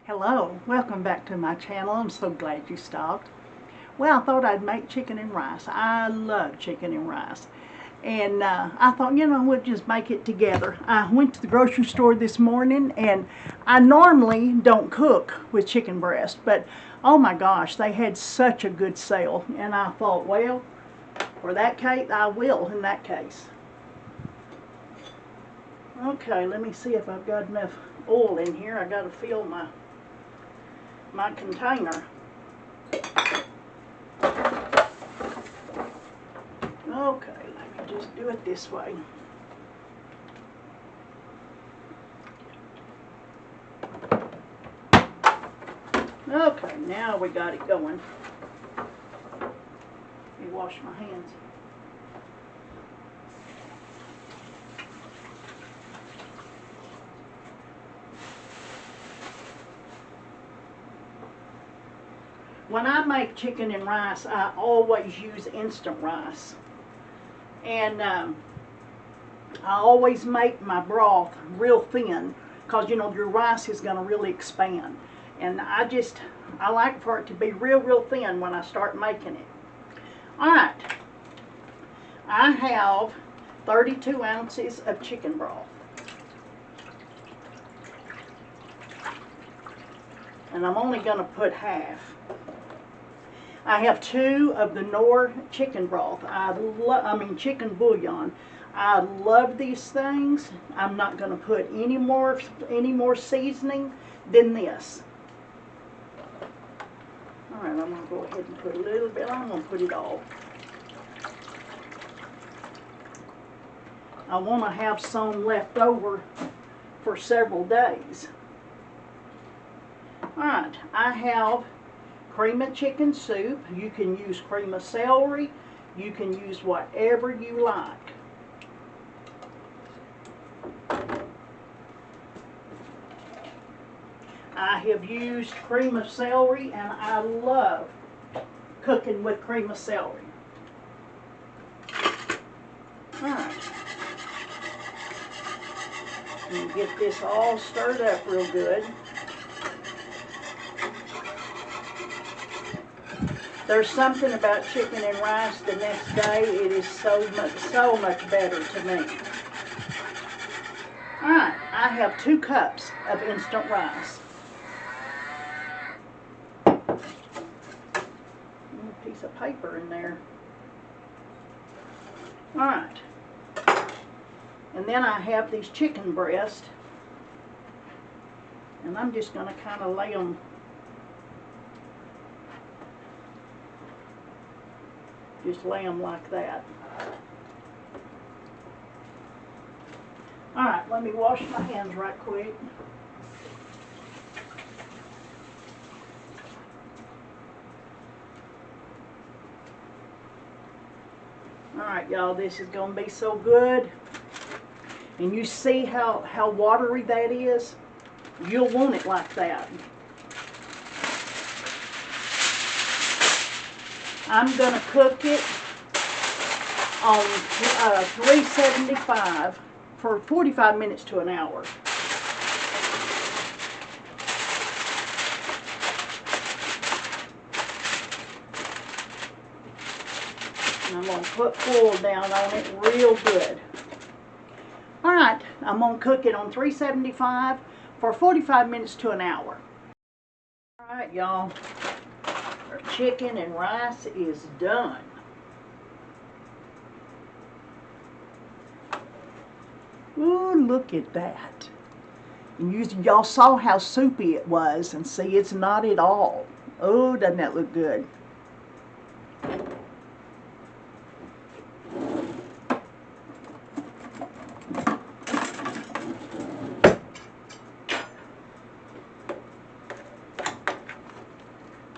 Hello, welcome back to my channel. I'm so glad you stopped. Well, I thought I'd make chicken and rice. I love chicken and rice. And I thought, we'll just make it together. I went to the grocery store this morning, and I normally don't cook with chicken breast, but oh my gosh, they had such a good sale. And I thought, well, for that case, I will in that case. Okay, let me see if I've got enough oil in here. I got to fill my container. Okay, let me just do it this way. Okay, now we got it going. Let me wash my hands. When I make chicken and rice, I always use instant rice. And I always make my broth real thin because, your rice is going to really expand. And I like for it to be real thin when I start making it. Alright, I have 32 ounces of chicken broth. And I'm only going to put half. I have 2 of the Knorr chicken broth. Chicken bouillon. I love these things. I'm not going to put any more seasoning than this. All right, I'm going to go ahead and put a little bit. I'm going to put it all. I want to have some left over for several days. All right, I have cream of chicken soup. You can use cream of celery. You can use whatever you like. I have used cream of celery, and I love cooking with cream of celery. Alright. Get this all stirred up real good. There's something about chicken and rice the next day. It is so much better to me. Alright, I have 2 cups of instant rice. A piece of paper in there. Alright. And then I have these chicken breasts. And I'm just going to kind of lay them like that. Alright, let me wash my hands right quick. Alright, y'all, this is going to be so good. And you see how watery that is? You'll want it like that. I'm going to cook it on 375 for 45 minutes to an hour. And I'm going to put foil down on it real good. Alright, I'm going to cook it on 375 for 45 minutes to an hour. Alright, y'all. Our chicken and rice is done. Ooh, look at that. And y'all saw how soupy it was, and see, it's not at all. Oh, doesn't that look good?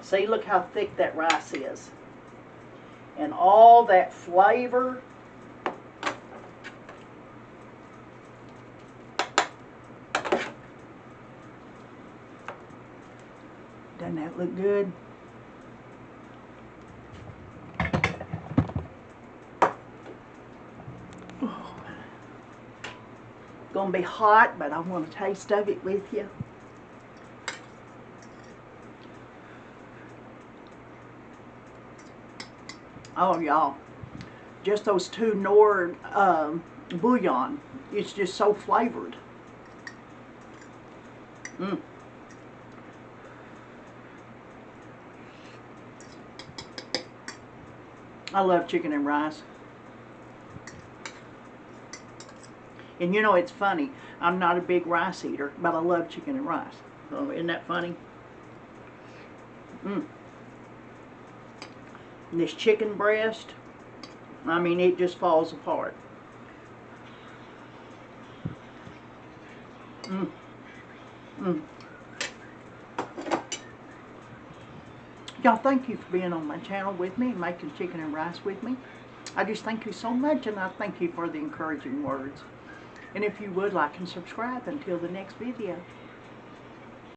See, look how thick that rice is. And all that flavor. Doesn't that look good? Oh. Gonna be hot, but I want a taste of it with you. Oh, y'all, just those two Nord bouillon, it's just so flavored. Mm. I love chicken and rice. And you know, it's funny, I'm not a big rice eater, but I love chicken and rice. So isn't that funny? Mm. And this chicken breast, I mean, it just falls apart. Mm. Mm. Y'all, thank you for being on my channel with me and making chicken and rice with me. I just thank you so much, and I thank you for the encouraging words. And if you would, like and subscribe until the next video.